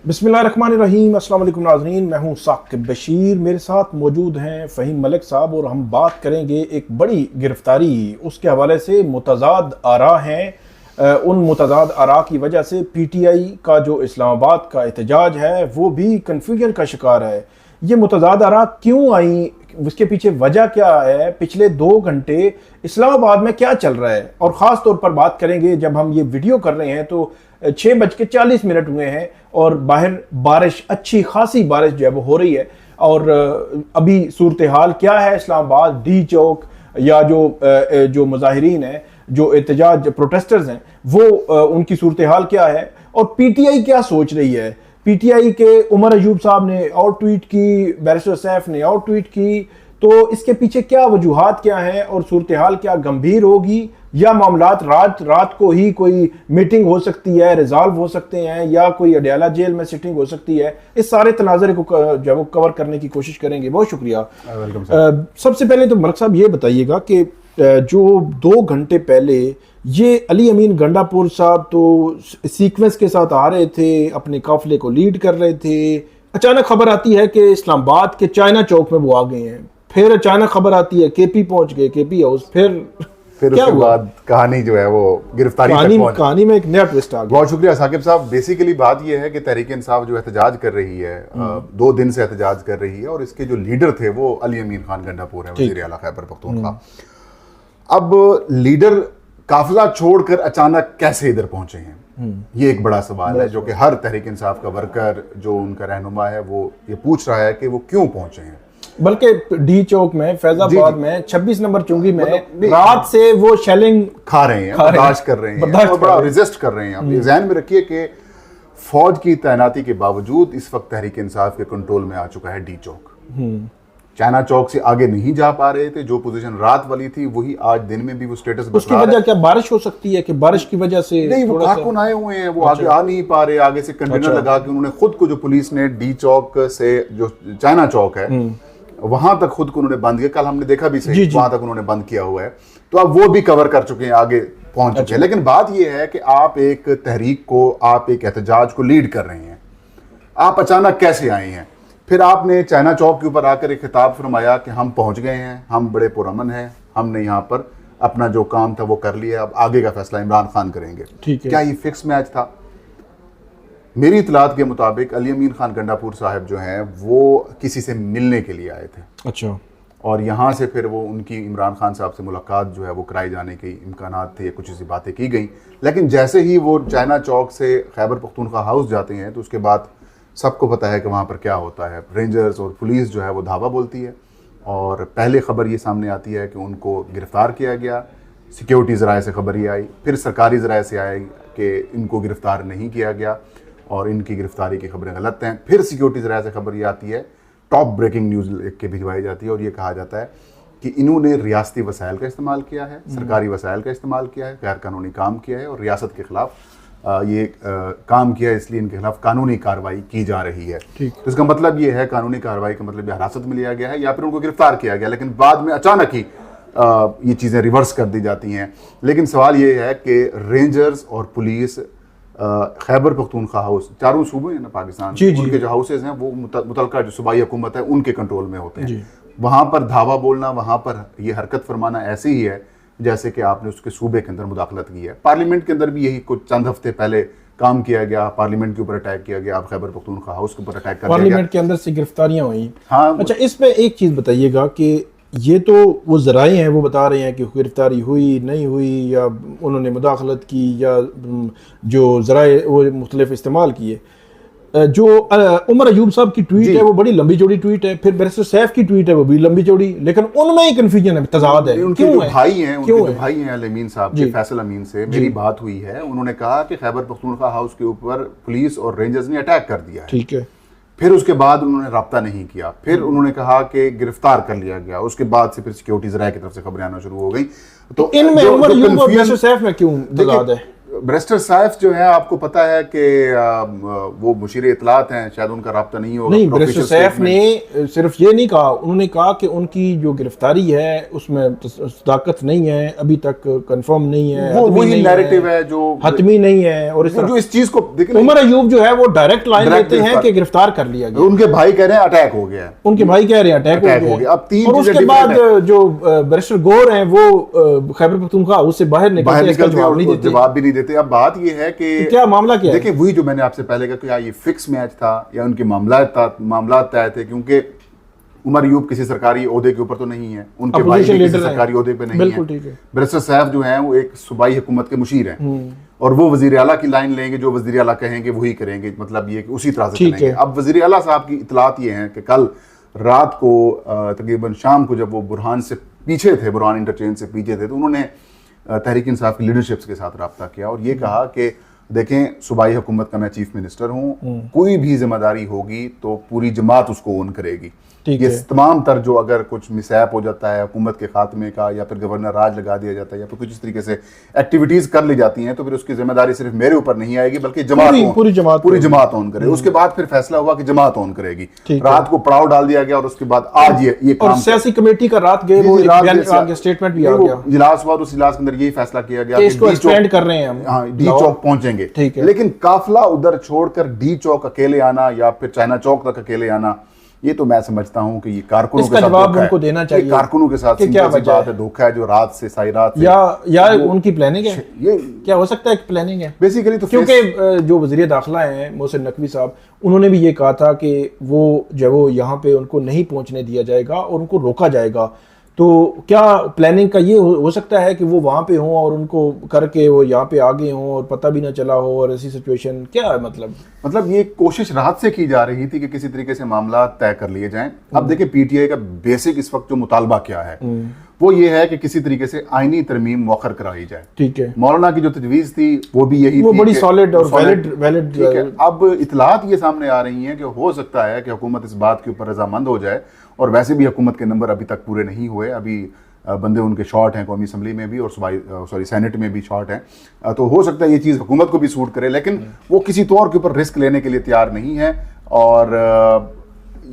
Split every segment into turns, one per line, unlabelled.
बिस्मिल्लाहिर्रहमानिर्रहीम। अस्सलाम वालेकुम नाज़रीन, मैं हूं साकिब बशीर। मेरे साथ मौजूद हैं फ़हीम मलिक साहब और हम बात करेंगे एक बड़ी गिरफ्तारी, उसके हवाले से मुतज़ाद आरा हैं। उन मुतज़ाद आरा की वजह से PTI का जो इस्लामाबाद का एहतजाज है वो भी कन्फ्यूजन का शिकार है। ये मुतज़ाद आरा क्यों आई, उसके पीछे वजह क्या है, पिछले 2 घंटे इस्लामाबाद में क्या चल रहा है, और ख़ास तौर पर बात करेंगे जब हम ये वीडियो कर रहे हैं तो 6:40 हुए हैं और बाहर बारिश, अच्छी खासी बारिश जो है वो हो रही है। और अभी सूरत हाल क्या है इस्लामाबाद, डी चौक या जो मुजाहिरीन हैं, जो एहतजाज प्रोटेस्टर्स हैं, वो उनकी सूरत हाल क्या है और PTI क्या सोच रही है। PTI के उमर अयूब साहब ने और ट्वीट की, बैरिस्टर सैफ ने और ट्वीट की, तो इसके पीछे क्या वजूहात क्या हैं और सूरत हाल क्या गंभीर होगी, या मामलात रात को ही कोई मीटिंग हो सकती है, रिजॉल्व हो सकते हैं, या कोई अडयाला जेल में सिटिंग हो सकती है। इस सारे तनाज़रे को जो वो कवर करने की कोशिश करेंगे। बहुत शुक्रिया। सबसे पहले तो मलिक साहब ये बताइएगा कि जो 2 घंटे पहले ये अली अमीन गंडापुर साहब तो सीक्वेंस के साथ आ रहे थे, अपने काफिले को लीड कर रहे थे। अचानक खबर आती है कि इस्लामाबाद के चाइना चौक में वो आ गए हैं। फिर अचानक खबर आती है KP पहुंच गए, KP हाउस। फिर
उसके बाद कहानी जो है वो गिरफ्तारी
कहानी में एक नया ट्विस्ट आ गया।
बहुत शुक्रिया साकिब साहब। बेसिकली बात यह है कि तहरीक इंसाफ जो एहतजाज कर रही है, 2 दिन से एहतजाज कर रही है, और इसके जो लीडर थे वो अली अमीन खान गंडापुर है, वज़ीर आला खैबर पख्तूनख्वा। अब लीडर काफिला छोड़कर अचानक कैसे इधर पहुंचे हैं, ये एक बड़ा सवाल है जो कि हर तहरीक इंसाफ का वर्कर, जो उनका रहनुमा है, वो ये पूछ रहा है कि वो क्यों पहुंचे हैं।
बल्कि डी चौक में, फैजाबाद में, 26 नंबर चुंगी में रात से वो शेलिंग
खा रहे हैं, बर्दाश्त कर रहे हैं और बड़ा रेजिस्ट कर रहे हैं। आप ये ध्यान में रखिए कि फौज की तैनाती के बावजूद इस वक्त तहरीक इंसाफ के कंट्रोल में आ चुका है डी चौक। चाइना चौक से आगे नहीं जा पा रहे थे। जो पोजीशन रात वाली थी वही आज दिन में भी वो स्टेटस बता रहा है।
उसकी वजह क्या बारिश हो सकती है कि बारिश की वजह से?
नहीं, वो कारकुन आए हुए हैं, वो आगे आ नहीं पा रहे। आगे से कंटेनर लगा के उन्होंने खुद को, जो पुलिस ने डी चौक से जो चाइना चौक है वहां तक खुद को उन्होंने बंद किया। कल हमने देखा भी सही, वहां तक उन्होंने बंद किया हुआ है। तो अब वो भी कवर कर चुके हैं, आगे पहुंच चुके हैं। लेकिन बात यह है कि आप एक तहरीक को, आप एक एहतजाज को लीड कर रहे हैं, आप अचानक कैसे आए हैं? फिर आपने चाइना चौक के ऊपर आकर एक खिताब फरमाया कि हम पहुंच गए हैं, हम बड़े पुरअमन हैं, हमने यहाँ पर अपना जो काम था वो कर लिया, अब आगे का फैसला इमरान खान करेंगे।
ठीक है।
क्या ये फिक्स मैच था? मेरी इतलात के मुताबिक अली अमीन खान गंडापुर साहब जो हैं वो किसी से मिलने के लिए आए थे।
अच्छा।
और यहाँ से फिर वो उनकी इमरान खान साहब से मुलाकात जो है वो कराई जाने के इम्कानात थे, कुछ ऐसी बातें की गई। लेकिन जैसे ही वो चाइना चौक से खैबर पख्तूनख्वा हाउस जाते हैं तो उसके बाद सबको पता है कि वहाँ पर क्या होता है। रेंजर्स और पुलिस जो है वो धावा बोलती है, और पहले खबर ये सामने आती है कि उनको गिरफ्तार किया गया। सिक्योरिटी ज़राए से खबर ये आई, फिर सरकारी ज़राए से आई कि इनको गिरफ्तार नहीं किया गया और इनकी गिरफ्तारी की खबरें गलत हैं। फिर सिक्योरिटी ज़राए से खबर ये आती है, टॉप ब्रेकिंग न्यूज़ लिख के भिजवाई जाती है, और ये कहा जाता है कि इन्होंने रियासती वसाइल का इस्तेमाल किया है, सरकारी वसाइल का इस्तेमाल किया है, गैर कानूनी काम किया है और रियासत के खिलाफ ये काम किया है, इसलिए इनके खिलाफ कानूनी कार्रवाई की जा रही है। तो इसका मतलब ये है, कानूनी कार्रवाई का मतलब हिरासत में लिया गया है या फिर उनको गिरफ्तार किया गया। लेकिन बाद में अचानक ही ये चीज़ें रिवर्स कर दी जाती हैं। लेकिन सवाल ये है कि रेंजर्स और पुलिस, खैबर पख्तूनख्वा हाउस, चारों सूबे हैं ना पाकिस्तान, उनके जो हाउसेज हैं वो मुतलका जो सूबाई हुकूमत है उनके कंट्रोल में होते हैं। वहाँ पर धावा बोलना, वहाँ पर ये हरकत फरमाना ऐसे ही है जैसे कि आपने उसके सूबे के अंदर मुदाखलत की है। पार्लियामेंट के अंदर भी यही कुछ चंद हफ्ते पहले काम किया गया, पार्लियामेंट के ऊपर अटैक किया गया, अब खैबर पख्तूनख्वा हाउस के ऊपर अटैक कर दिया गया।
पार्लियामेंट के अंदर से गिरफ्तारियां हुई।
हाँ।
अच्छा, इसमें एक चीज़ बताइएगा कि ये तो वो ज़राए हैं, वो बता रहे हैं कि गिरफ्तारी हुई नहीं हुई, या उन्होंने मुदाखलत की, या जो ज़राए वो मुख्तलिफ इस्तेमाल किए। जो उमर अयूब साहब की ट्वीट है वो बड़ी लंबी चौड़ी ट्वीट है, फिर बैरिस्टर सैफ की ट्वीट है वो भी लंबी चौड़ी, लेकिन उनमें ही कन्फ्यूजन है, तजाद है।
उनके जो भाई हैं, उनके जो भाई हैं अल अमीन साहब के, फैसल अमीन से मेरी बात हुई है। उन्होंने कहा कि खैबर पख्तूनख्वा हाउस के ऊपर पुलिस और रेंजर्स ने अटैक कर दिया है।
ठीक है।
फिर उसके बाद उन्होंने रब्ता नहीं किया, फिर उन्होंने कहा कि गिरफ्तार कर लिया गया। उसके बाद से फिर सिक्योरिटी ज़राए की तरफ से खबरें आना शुरू हो गई। तो
इनमें उमर अयूब और बैरिस्टर सैफ में क्यों तजाद है?
बैरिस्टर सैफ जो है, आपको पता है कि वो मुशीर इत्तलात हैं, शायद उनका राब्ता नहीं होगा।
नहीं, बैरिस्टर सैफ ने सिर्फ ये नहीं कहा, उन्होंने कहा कि उनकी जो गिरफ्तारी है उसमें सदाकत नहीं है, अभी तक कंफर्म नहीं है,
वो वही नैरेटिव है जो
हतमी नहीं है। और
जो इस चीज को देखिए,
उमर अयूब जो है वो डायरेक्ट लाइन लेते हैं कि गिरफ्तार कर लिया गया।
उनके भाई कह रहे हैं अटैक हो गया है,
उनके भाई कह रहे हैं अटैक हो गया।
अब 3
और उसके बाद जो बैरिस्टर गौर हैं वो खैबर पख्तूनख्वा उससे बाहर निकलते
जवाब भी नहीं देते। अब बात ये है कि
क्या मामला क्या है?
देखिए, वही जो मैंने आपसे पहले कहा कि ये फिक्स मैच था या उनके मामला तय थे, क्योंकि उमर अयूब किसी सरकारी ओहदे के ऊपर तो नहीं है, उनके भाई भी किसी सरकारी ओहदे पे नहीं है। बैरिस्टर सैफ जो हैं वो एक सूबाई हुकूमत के मुशीर हैं और वो वजीर आला की लाइन लेंगे, जो वजीर आला कहेंगे वही करेंगे, मतलब ये कि उसी तरह से चलेंगे। अब वजीर आला साहब की इतलात ये हैं कि कल रात को तकरीबन शाम को जब वो बुरहान से पीछे थे, बुरहान इंटरचेंज से पीछे थे, तो उन्होंने तहरीक इंसाफ की लीडरशिप के साथ रब्ता किया और ये कहा कि देखें, सूबाई हुकूमत का मैं चीफ मिनिस्टर हूँ, कोई भी जिम्मेदारी होगी तो पूरी जमात उसको ओन करेगी। ये तमाम तर जो अगर कुछ मिसहैप हो जाता है हुकूमत के खात्मे का, या फिर गवर्नर राज लगा दिया जाता है, या फिर कुछ इस तरीके से एक्टिविटीज कर ली जाती हैं, तो फिर उसकी जिम्मेदारी सिर्फ मेरे ऊपर नहीं आएगी बल्कि पूरी जमात ऑन करे। उसके बाद फिर फैसला हुआ कि जमात ऑन करेगी। रात को पड़ाव डाल दिया गया और उसके बाद आज ये काम,
सियासी कमेटी का रात गए वो स्टेटमेंट भी आ गया,
इजलास हुआ, उस इजलास के अंदर यही फैसला किया गया
कि इसको एक्सपेंड कर रहे हैं हम,
हाँ, डी चौक पहुंचेंगे। लेकिन काफिला उधर छोड़कर डी चौक अकेले आना या फिर चाइना चौक तक अकेले आना, ये तो मैं समझता हूं कि ये कारकुनों के साथ
जवाब उनको देना चाहिए।
कारकुनों के साथ क्या बात है, धोखा है जो रात से सारी रात से,
या उनकी प्लानिंग है। ये क्या हो सकता है कि प्लानिंग है
बेसिकली, तो
क्योंकि जो वज़ीर दाखिला हैं मोहसिन नकवी साहब, उन्होंने भी ये कहा था कि वो जो वो यहाँ पे उनको नहीं पहुंचने दिया जाएगा और उनको रोका जाएगा। तो क्या प्लानिंग का ये हो सकता है कि वो वहाँ पे हों और उनको करके वो यहाँ पे आ गए हों और पता भी ना चला हो, और ऐसी सिचुएशन क्या है? मतलब
ये कोशिश रात से की जा रही थी कि किसी तरीके से मामला तय कर लिए जाएं। अब देखिए, पीटीआई का बेसिक इस वक्त जो मुतालबा क्या है वो ये है कि किसी तरीके से आईनी तरमीम मौखर कराई जाए।
ठीक है,
मौलाना की जो तजवीज़ थी वो भी यही
वो बड़ी सॉलिड और वैलिड।
ठीक है, अब इतलात ये सामने आ रही हैं कि हो सकता है कि हुकूमत इस बात के ऊपर रजामंद हो जाए, और वैसे भी हुकूमत के नंबर अभी तक पूरे नहीं हुए, अभी बंदे उनके शॉर्ट हैं, कौमी असम्बली में भी और सेनेट में भी शॉर्ट हैं, तो हो सकता है ये चीज़ हुकूमत को भी सूट करे, लेकिन वो किसी तौर के ऊपर रिस्क लेने के लिए तैयार नहीं है। और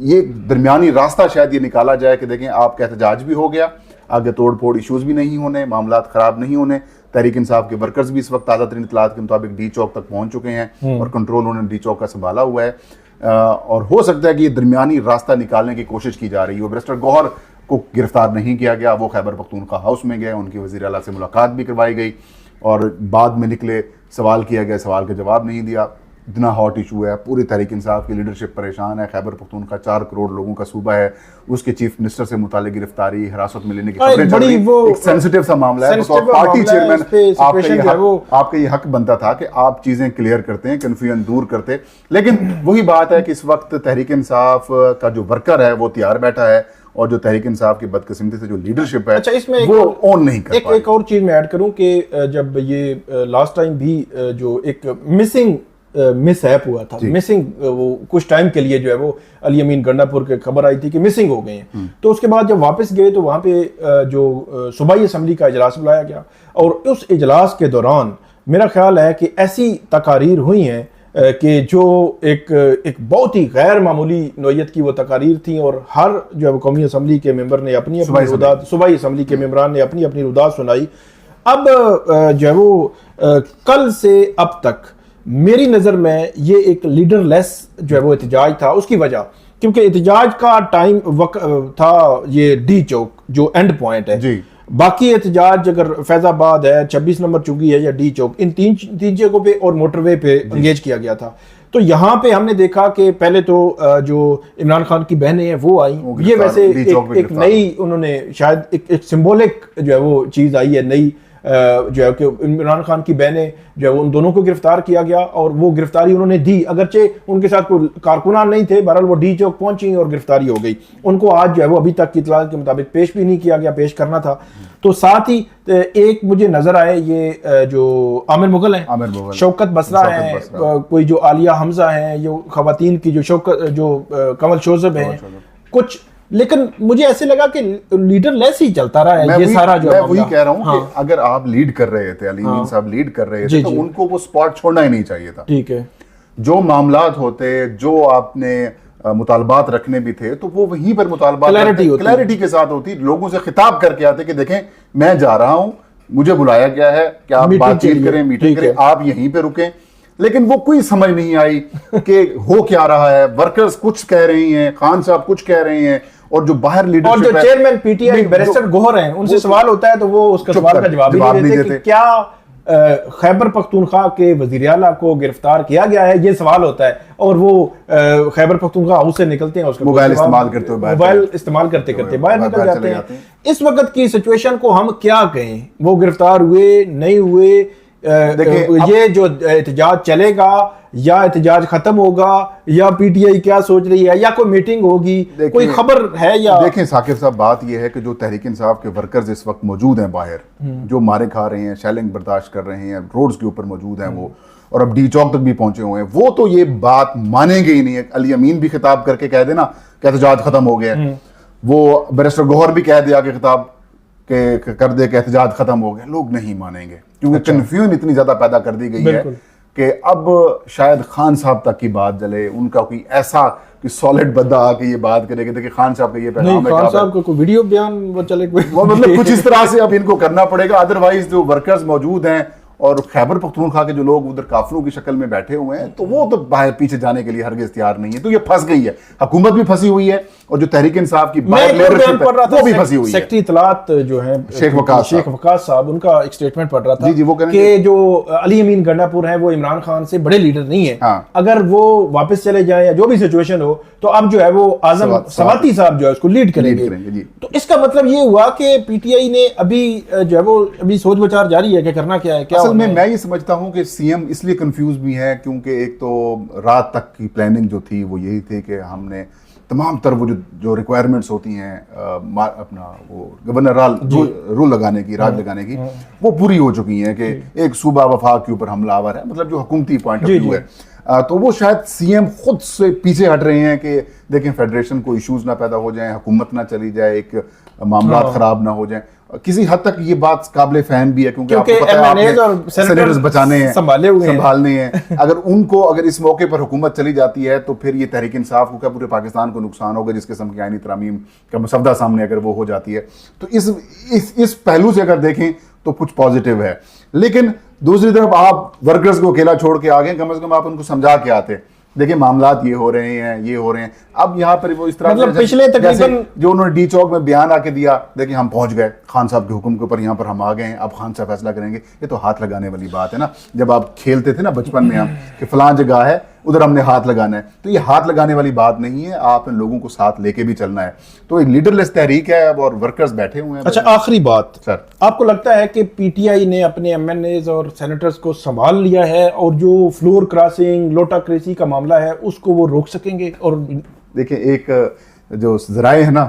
ये दरमियानी रास्ता शायद ये निकाला जाए कि देखें, आपका एहतजाज भी हो गया, आगे तोड़ फोड़ इशूज़ भी नहीं होने, मामला ख़राब नहीं होने। तहरीक इंसाफ के वर्कर्स भी इस वक्त ताज़ा तरीन इत्तलात के मुताबिक डी चौक तक पहुँच चुके हैं और कंट्रोल उन्होंने डी चौक का संभाला हुआ है, और हो सकता है कि ये दरमियानी रास्ता निकालने की कोशिश की जा रही है। बैरिस्टर गौहर को गिरफ्तार नहीं किया गया, वो खैबर पख्तूनख्वा हाउस में गए, उनकी वज़ीर आला से मुलाकात भी करवाई गई और बाद में निकले, सवाल किया गया, सवाल का जवाब नहीं दिया। इतना हॉट इशू है, पूरी तहरीक इंसाफ की लीडरशिप परेशान है। खैबर पख्तूनख्वा 4 करोड़ लोगों का सूबा है, उसके चीफ मिनिस्टर से मुताल्लिक गिरफ्तारी, हिरासत में लेने की खबरें चल रही, एक सेंसिटिव सा मामला है। तो पार्टी चेयरमैन आपका ये हक बनता था कि आप चीजें क्लियर करते हैं, कंफ्यूजन दूर करते, लेकिन वही बात है कि इस वक्त तहरीक इंसाफ का जो वर्कर है वो तैयार बैठा है, और जो तहरीक इंसाफ की बदकिस्मती से जो लीडरशिप है,
अच्छा, इसमें
वो ऑन नहीं कर पा रही।
एक और चीज मैं ऐड करूं कि जब ये लास्ट टाइम भी जो एक मिसहैप हुआ था, मिसिंग, वो कुछ टाइम के लिए जो है वो अली अमीन गंडापुर के खबर आई थी कि मिसिंग हो गए हैं, तो उसके बाद जब वापस गए तो वहाँ पे जो सूबाई असम्बली का इजलास बुलाया गया, और उस इजलास के दौरान मेरा ख्याल है कि ऐसी तकारीर हुई हैं कि जो एक बहुत ही गैर मामूली नौयत की वो तकारीर थी, और हर जो है कौमी असम्बली के मेंबर ने अपनी रुदात, सूबाई असम्बली के मेंबरान ने अपनी अपनी रुदात सुनाई। अब जो है वो कल से अब तक मेरी नज़र में ये एक लीडरलेस जो है वो एहतजाज था। उसकी वजह क्योंकि एहतजाज का टाइम था ये डी चौक जो एंड पॉइंट है जी। बाकी एहतजाज अगर फैजाबाद है, 26 नंबर चुकी है, या डी चौक, इन तीन जगहों पे और मोटरवे पे एंगेज किया गया था। तो यहाँ पे हमने देखा कि पहले तो जो इमरान खान की बहनें हैं वो आई, ये वैसे एक नई, उन्होंने शायद एक सिंबॉलिक जो है वो चीज़ आई है नई, जो है कि इमरान खान की बहनें जो है उन दोनों को गिरफ्तार किया गया, और वो गिरफ्तारी उन्होंने दी, अगरचे उनके साथ कोई कारकुनान नहीं थे, बहरहाल वो डी चौक पहुंची और गिरफ्तारी हो गई। उनको आज जो है वो अभी तक की इत्तलात के मुताबिक पेश भी नहीं किया गया, पेश करना था। तो साथ ही एक मुझे नजर आए ये जो आमिर मुगल हैं, शौकत बसरा हैं, कोई जो आलिया हमजा हैं, जो खवातीन की जो शौकत, जो कमल शोजब हैं, कुछ लेकिन मुझे ऐसे लगा कि लीडर लेस ही चलता रहा है ये सारा जो
मैं वही कह रहा हूँ
हाँ।
कि अगर आप लीड कर रहे थे, अली अमीन साहब लीड कर रहे
जी,
थे, तो
जी।
उनको वो स्पॉट छोड़ना ही नहीं चाहिए था।
ठीक है,
जो मामलात होते, जो आपने मुतालबात रखने भी थे, तो वो वहीं पर मुतालबात क्लैरिटी के साथ होती, लोगों से खिताब करके आते कि देखें मैं जा रहा हूं, मुझे बुलाया गया है कि आप बातचीत करें, मीटिंग करें, आप यहीं पे रुकें। लेकिन वो कोई समझ नहीं आई कि हो क्या रहा है। वर्कर्स कुछ कह रही हैं, खान साहब कुछ कह रहे हैं, और जो बाहर लीडरशिप
और जो चेयरमैन पीटीआई बैरिस्टर गोहर हैं, उनसे सवाल होता है तो वो उसका सवाल का जवाब नहीं देते कि क्या खैबर पख्तूनख्वा के वजीर आला को गिरफ्तार किया गया है, ये सवाल होता है। और वो खैबर पख्तूनख्वा हाउस से निकलते हैं, उसका
मोबाइल इस्तेमाल करते करते
बाहर निकल जाते हैं। इस वक्त की सिचुएशन को हम क्या कहें, वो गिरफ्तार हुए नहीं हुए, ये जो एहतजाज चलेगा या एहतजाज खत्म होगा, या पीटीआई क्या सोच रही है, या कोई मीटिंग होगी, कोई खबर है? या
देखें साकिब साहब, बात यह है कि जो तहरीक इंसाफ के वर्कर्स इस वक्त मौजूद हैं बाहर, जो मारे खा रहे हैं, शेलिंग बर्दाश्त कर रहे हैं, रोड्स के ऊपर मौजूद हैं वो, और अब डी चौक तक भी पहुंचे हुए हैं, वो तो ये बात मानेंगे ही नहीं है। अली अमीन भी खिताब करके कह देना कि एहतजाज खत्म हो गया, वो बैरिस्टर गौहर भी कह दिया कि खिताब के कर दे कि एहतजाज खत्म हो गया, लोग नहीं मानेंगे, क्योंकि कंफ्यूजन इतनी ज्यादा पैदा कर दी गई है कि अब शायद खान साहब तक की बात जले, उनका कोई ऐसा कि सॉलिड बंदा आके ये बात करेगा। देखिए खान साहब का ये पैगाम है,
खान साहब का कोई वीडियो बयान वो चले,
वो मतलब कुछ इस तरह से अब इनको करना पड़ेगा, अदरवाइज जो वर्कर्स मौजूद हैं और खैबर पख्तूनख्वा के जो लोग उधर काफिलों की शक्ल में बैठे हुए हैं, तो वो तो बाहर पीछे जाने के लिए हरगिज़ तैयार नहीं है। तो ये फंस गई है, हुकूमत भी फंसी हुई है, और जो तहरीक इंसाफ की लीडरशिप है वो भी फंसी हुई है।
सेक्रेटरी इतलात जो है
शेख वकास
साहब, उनका एक स्टेटमेंट पढ़ रहा था
जी, वो
कि जो अली अमीन गंडापुर है वो इमरान खान से बड़े लीडर नहीं है।
हाँ।
अगर वो वापस चले जाए या जो भी सिचुएशन हो, तो अब जो है वो आजम सवाती साहब जो है उसको लीड करेंगे। तो इसका मतलब ये हुआ कि पीटीआई ने अभी जो है वो अभी सोच विचार जारी है कि करना क्या है। क्या
असल में मैं ये समझता हूं कि सीएम इसलिए कंफ्यूज भी है क्योंकि एक तो रात तक की प्लानिंग जो थी वो यही थी कि हमने तमाम तर वो जो रिक्वायरमेंट्स होती हैं अपना वो गवर्नर रूल लगाने की, राज लगाने की, वो पूरी हो चुकी हैं कि एक सूबा वफाक के ऊपर हमलावर है, मतलब जो हुकूमती पॉइंट ऑफ व्यू है। तो वो शायद सीएम खुद से पीछे हट रहे हैं कि देखें फेडरेशन को इश्यूज ना पैदा हो जाएं, हुकूमत ना चली जाए, एक मामला खराब ना हो जाए। किसी हद तक ये बात काबिल फहम भी है क्योंकि आपको पता है आपने सेनेटर्स बचाने हैं, संभालने हैं। अगर इस मौके पर हुकूमत चली जाती है तो फिर ये तहरीक इंसाफ को क्या पूरे पाकिस्तान को नुकसान होगा, जिस किस्म की आईनी तरामीम का मसवदा सामने अगर वो हो जाती है। तो इस पहलू से अगर देखें तो कुछ पॉजिटिव है, लेकिन दूसरी तरफ आप वर्कर्स को अकेला छोड़ के आ गए, कम से कम आप उनको समझा के आते, देखिए मामलात ये हो रहे हैं। अब यहाँ पर वो इस तरह
मतलब पिछले तकरीबन
जो उन्होंने डी चौक में बयान आके दिया, देखिए हम पहुंच गए खान साहब के हुक्म के ऊपर, यहाँ पर हम आ गए हैं, अब खान साहब फैसला करेंगे। ये तो हाथ लगाने वाली बात है ना। जब आप खेलते थे ना बचपन में हम कि फलां जगह है उधर हमने हाथ लगाना है, तो ये हाथ लगाने वाली बात नहीं है, आप इन लोगों को साथ लेके भी चलना है। तो एक लीडरलेस तहरीक है अब, और वर्कर्स बैठे हुए हैं।
अच्छा, आखिरी बात
सर,
आपको लगता है कि पीटीआई ने अपने एमएनएज और सेनेटर्स को संभाल लिया है और जो फ्लोर क्रॉसिंग लोटाक्रेसी का मामला है उसको वो रोक सकेंगे? और
देखिए एक जो जराए है ना,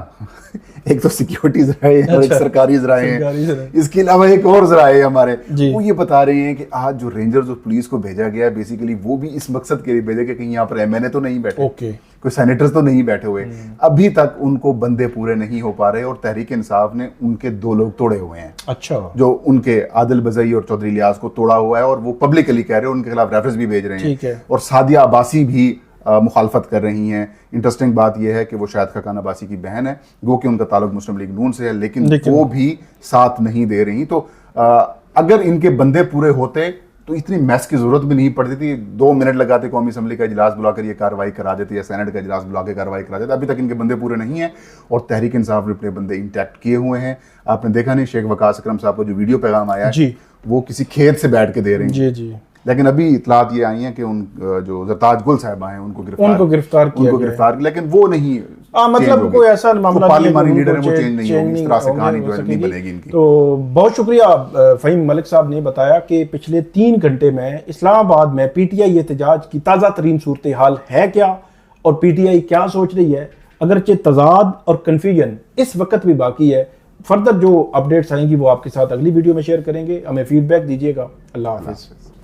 एक तो सिक्योरिटी जराए हैं और एक सरकारी जराए हैं, इसके अलावा एक और जराए है हमारे, वो ये बता रहे हैं कि आज जो रेंजर्स और पुलिस को भेजा गया है बेसिकली वो भी इस मकसद के लिए भेजा गया कहीं यहाँ पर एमएनए तो नहीं बैठे, कोई सेनेटर्स तो नहीं बैठे हुए। अभी तक उनको बंदे पूरे नहीं हो पा रहे और तहरीक इंसाफ ने उनके 2 लोग तोड़े हुए हैं।
अच्छा, जो
उनके आदिल बजई और चौधरी लियाज को तोड़ा हुआ है और वो पब्लिकली कह रहे हैं, उनके खिलाफ रेफरेंस भी भेज रहे हैं, और सादिया अब्बासी भी मुखालफत कर रही हैं। इंटरेस्टिंग बात यह है कि वो शायद खकान अब्बासी की बहन है, वो कि उनका ताल्लुक मुस्लिम लीग नून से है, लेकिन वो भी साथ नहीं दे रही। तो अगर इनके बंदे पूरे होते तो इतनी मैस की जरूरत भी नहीं पड़ती थी। 2 मिनट लगाते, कौमी असम्बली का इजलास बुलाकर ये कार्रवाई करा देते या सेनेट का इजलास बुला के कार्रवाई करा देते। अभी तक इनके बंदे पूरे नहीं हैं और तहरीक इंसाफ ने अपने बंदे इंटैक्ट किए हुए हैं। आपने देखा नहीं शेख वकास अकरम साहब को जो वीडियो पैगाम आया है वो किसी खेत से बैठ के दे रहे हैं जी। लेकिन अभी इतलात ये आई है कि उन जो जरताज गुल साहिबा हैं उनको गिरफ्तार किया, लेकिन वो नहीं,
मतलब कोई ऐसा मामला
पार्लियामानी लीडर है वो चेंज नहीं होगी, इस तरह से कहानी जो है नहीं बनेगी इनकी।
तो बहुत शुक्रिया फहीम मलिक साहब ने बताया कि पिछले 3 घंटे में इस्लामाबाद में पीटीआई एहतजाज की ताज़ा तरीन सूरत हाल है क्या और पीटीआई क्या सोच रही है। अगरचे तजाद और कन्फ्यूजन इस वक्त भी बाकी है, फर्दर जो अपडेट्स आएंगी वो आपके साथ अगली वीडियो में शेयर करेंगे। हमें फीडबैक दीजिएगा। अल्लाह हाफ़िज़।